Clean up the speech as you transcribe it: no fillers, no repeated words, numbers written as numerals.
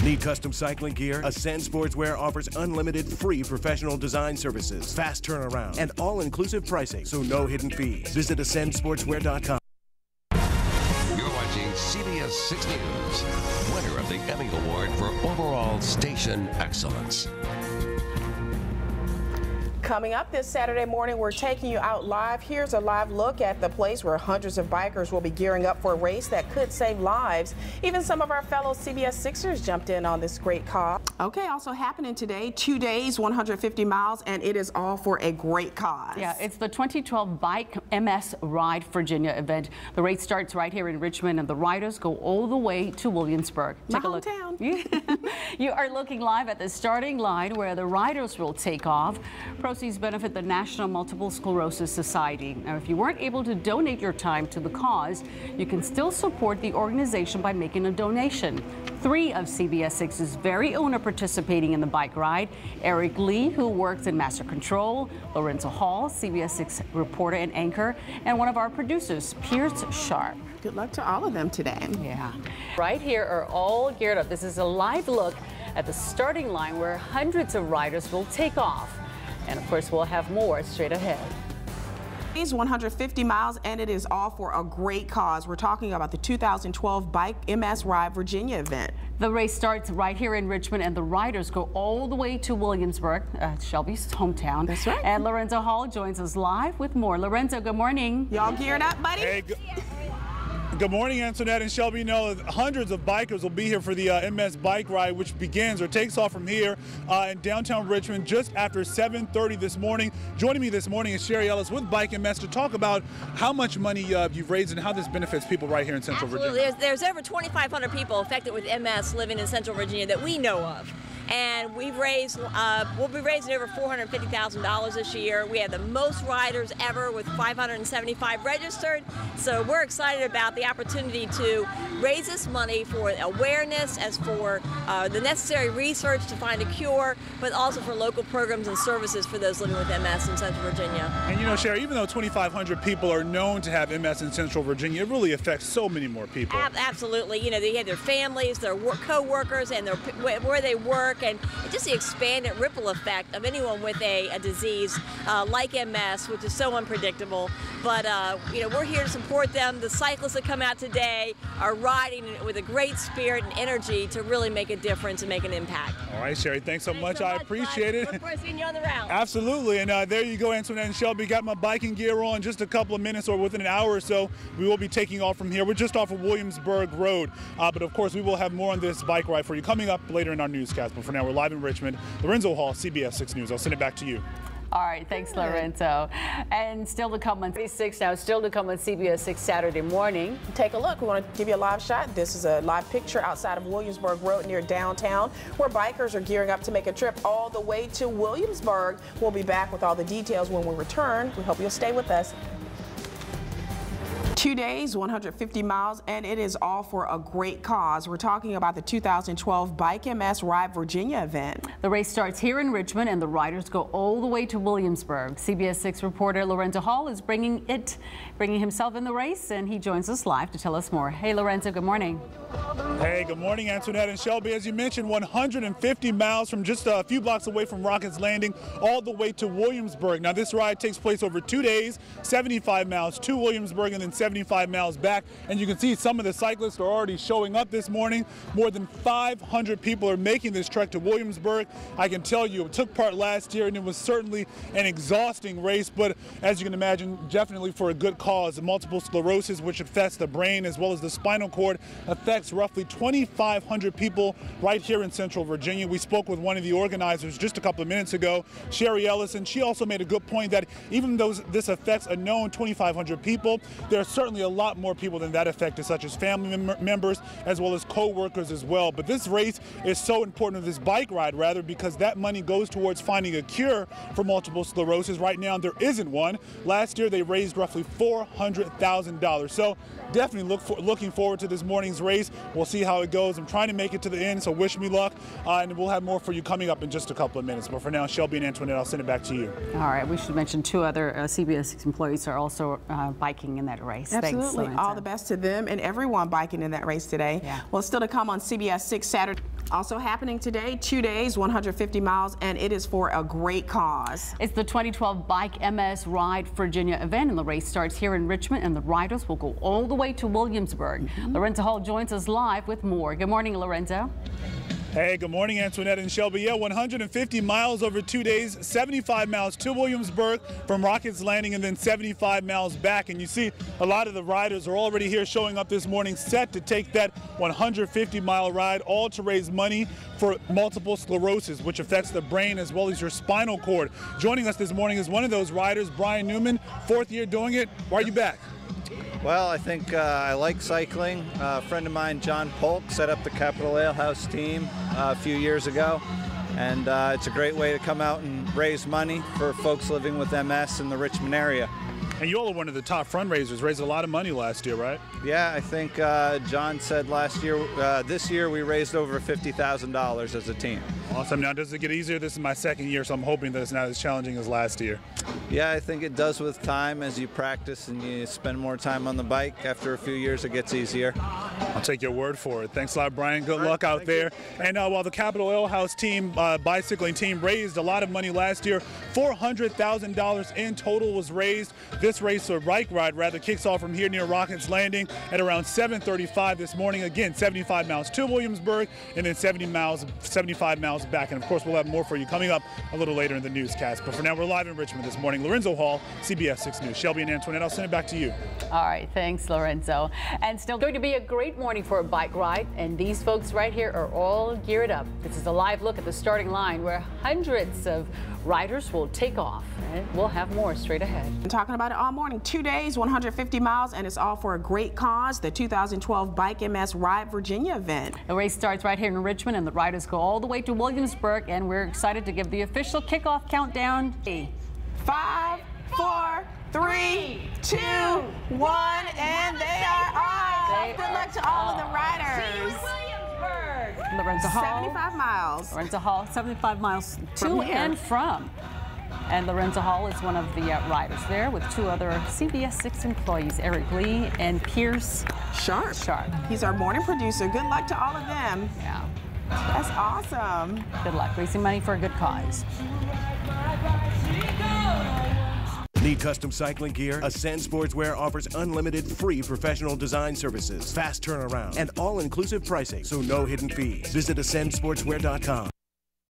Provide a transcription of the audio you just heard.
Need custom cycling gear? Ascend Sportswear offers unlimited free professional design services, fast turnaround, and all-inclusive pricing, so no hidden fees. Visit ascendsportswear.com. You're watching CBS 6 News, winner of the Emmy Award for Overall Station Excellence. Coming up this Saturday morning, we're taking you out live. Here's a live look at the place where hundreds of bikers will be gearing up for a race that could save lives. Even some of our fellow CBS Sixers jumped in on this great cause. Okay, also happening today, 2 days, 150 miles, and it is all for a great cause. Yeah, it's the 2012 Bike MS Ride Virginia event. The race starts right here in Richmond, and the riders go all the way to Williamsburg. Take a look. You are looking live at the starting line where the riders will take off. Proceeds benefit the National Multiple Sclerosis Society. Now, if you weren't able to donate your time to the cause, you can still support the organization by making a donation. 3 of CBS 6's very own are participating in the bike ride. Eric Lee, who works in Master Control, Lorenzo Hall, CBS 6 reporter and anchor, and one of our producers, Pierce Sharp. Good luck to all of them today. Yeah. Right here are all geared up. This is a live look at the starting line where hundreds of riders will take off. And of course, we'll have more straight ahead. It's 150 miles, and it is all for a great cause. We're talking about the 2012 Bike MS Ride Virginia event. The race starts right here in Richmond, and the riders go all the way to Williamsburg, Shelby's hometown. That's right. And Lorenzo Hall joins us live with more. Lorenzo, good morning. Y'all geared up, buddy? Hey, good morning, Antoinette and Shelby. You know, hundreds of bikers will be here for the MS Bike Ride, which begins or takes off from here in downtown Richmond just after 7:30 this morning. Joining me this morning is Sherry Ellis with Bike MS to talk about how much money you've raised and how this benefits people right here in Central Virginia. There's over 2,500 people affected with MS living in Central Virginia that we know of. And we've raised, we'll be raising over $450,000 this year. We have the most riders ever with 575 registered. So we're excited about the opportunity to raise this money for awareness, as for the necessary research to find a cure, but also for local programs and services for those living with MS in Central Virginia. And you know, Sherry, even though 2,500 people are known to have MS in Central Virginia, it really affects so many more people. Absolutely. You know, they have their families, their co-workers, and where they work. And just the expanded ripple effect of anyone with a disease like MS, which is so unpredictable. But, you know, we're here to support them. The cyclists that come out today are riding with a great spirit and energy to really make a difference and make an impact. All right, Sherry, thanks so much. I appreciate it. Look forward to seeing you on the route. Absolutely. And there you go, Antoinette and Shelby. Got my biking gear on. Just a couple of minutes or within an hour or so, we will be taking off from here. We're just off of Williamsburg Road. But, of course, we will have more on this bike ride for you coming up later in our newscast. But for now, we're live in Richmond. Lorenzo Hall, CBS 6 News. I'll send it back to you. All right, thanks, Lorenzo. And still to come on CBS 6 now, still to come on CBS 6 Saturday morning. Take a look. We want to give you a live shot. This is a live picture outside of Williamsburg Road near downtown, where bikers are gearing up to make a trip all the way to Williamsburg. We'll be back with all the details when we return. We hope you'll stay with us. 2 days, 150 miles, and it is all for a great cause. We're talking about the 2012 Bike MS Ride Virginia event. The race starts here in Richmond, and the riders go all the way to Williamsburg. CBS 6 reporter Lorenzo Hall is bringing himself in the race, and he joins us live to tell us more. Hey, Lorenzo, good morning. Hey, good morning, Antoinette and Shelby. As you mentioned, 150 miles from just a few blocks away from Rockets Landing all the way to Williamsburg. Now, this ride takes place over 2 days, 75 miles to Williamsburg and then 75 miles back. And you can see some of the cyclists are already showing up this morning. More than 500 people are making this trek to Williamsburg. I can tell you, it took part last year, and it was certainly an exhausting race. But as you can imagine, definitely for a good cause. Multiple sclerosis, which affects the brain as well as the spinal cord, affects roughly 2,500 people right here in Central Virginia. We spoke with one of the organizers just a couple of minutes ago, Sherry Ellis, and she also made a good point that even though this affects a known 2,500 people, there are certainly a lot more people than that affected, such as family members as well as co-workers as well. But this race is so important, this bike ride rather, because that money goes towards finding a cure for multiple sclerosis. Right now there isn't one. Last year they raised roughly $400,000. So definitely looking forward to this morning's race. We'll see how it goes. I'm trying to make it to the end, so wish me luck. And we'll have more for you coming up in just a couple of minutes. But for now, Shelby and Antoinette, I'll send it back to you. All right, we should mention 2 other CBS 6 employees are also biking in that race. race. Absolutely. Thanks, all the best to them and everyone biking in that race today. Yeah. Well, still to come on CBS 6 Saturday. Also happening today, 2 days, 150 miles, and it is for a great cause. It's the 2012 Bike MS Ride Virginia event, and the race starts here in Richmond, and the riders will go all the way to Williamsburg. Lorenzo Hall joins us live with more. Good morning, Lorenzo. Hey, good morning, Antoinette and Shelby. Yeah, 150 miles over 2 days, 75 miles to Williamsburg from Rockets Landing, and then 75 miles back. And you see a lot of the riders are already here showing up this morning, set to take that 150-mile ride, all to raise money for multiple sclerosis, which affects the brain as well as your spinal cord. Joining us this morning is one of those riders, Brian Newman, 4th year doing it. Why are you back? Well, I think I like cycling. A friend of mine, John Polk, set up the Capital Ale House team a few years ago, and it's a great way to come out and raise money for folks living with MS in the Richmond area. And you all are one of the top fundraisers, raised a lot of money last year, right? Yeah, I think John said last year, this year we raised over $50,000 as a team. Awesome. Now, does it get easier? This is my 2nd year, so I'm hoping that it's not as challenging as last year. Yeah, I think it does with time. As you practice and you spend more time on the bike, after a few years it gets easier. I'll take your word for it. Thanks a lot, Brian. Good luck out there. And while the Capital Ale House team, bicycling team, raised a lot of money last year, $400,000 in total was raised. This race, or bike ride rather, kicks off from here near Rockets Landing at around 7:35 this morning. Again, 75 miles to Williamsburg, and then 75 miles back. And of course, we'll have more for you coming up a little later in the newscast. But for now, we're live in Richmond this morning. Lorenzo Hall, CBS 6 News. Shelby and Antoinette, I'll send it back to you. All right, thanks, Lorenzo. And still going to be a great morning for a bike ride, and these folks right here are all geared up. This is a live look at the starting line where hundreds of riders will take off, and we'll have more straight ahead. I'm talking about it all morning. 2 days, 150 miles, and it's all for a great cause, the 2012 Bike MS Ride Virginia event. The race starts right here in Richmond, and the riders go all the way to Williamsburg, and we're excited to give the official kickoff countdown. 5, 4, 3, 2, 1, and they are off. Good luck to all of the riders. Lorenzo Hall. 75 miles. Lorenzo Hall, 75 miles to and from. And Lorenzo Hall is one of the riders there with 2 other CBS 6 employees, Eric Lee and Pierce Sharp. He's our morning producer. Good luck to all of them. Yeah. That's awesome. Good luck raising money for a good cause. Need custom cycling gear? Ascend Sportswear offers unlimited free professional design services, fast turnaround, and all-inclusive pricing, so no hidden fees. Visit AscendSportswear.com.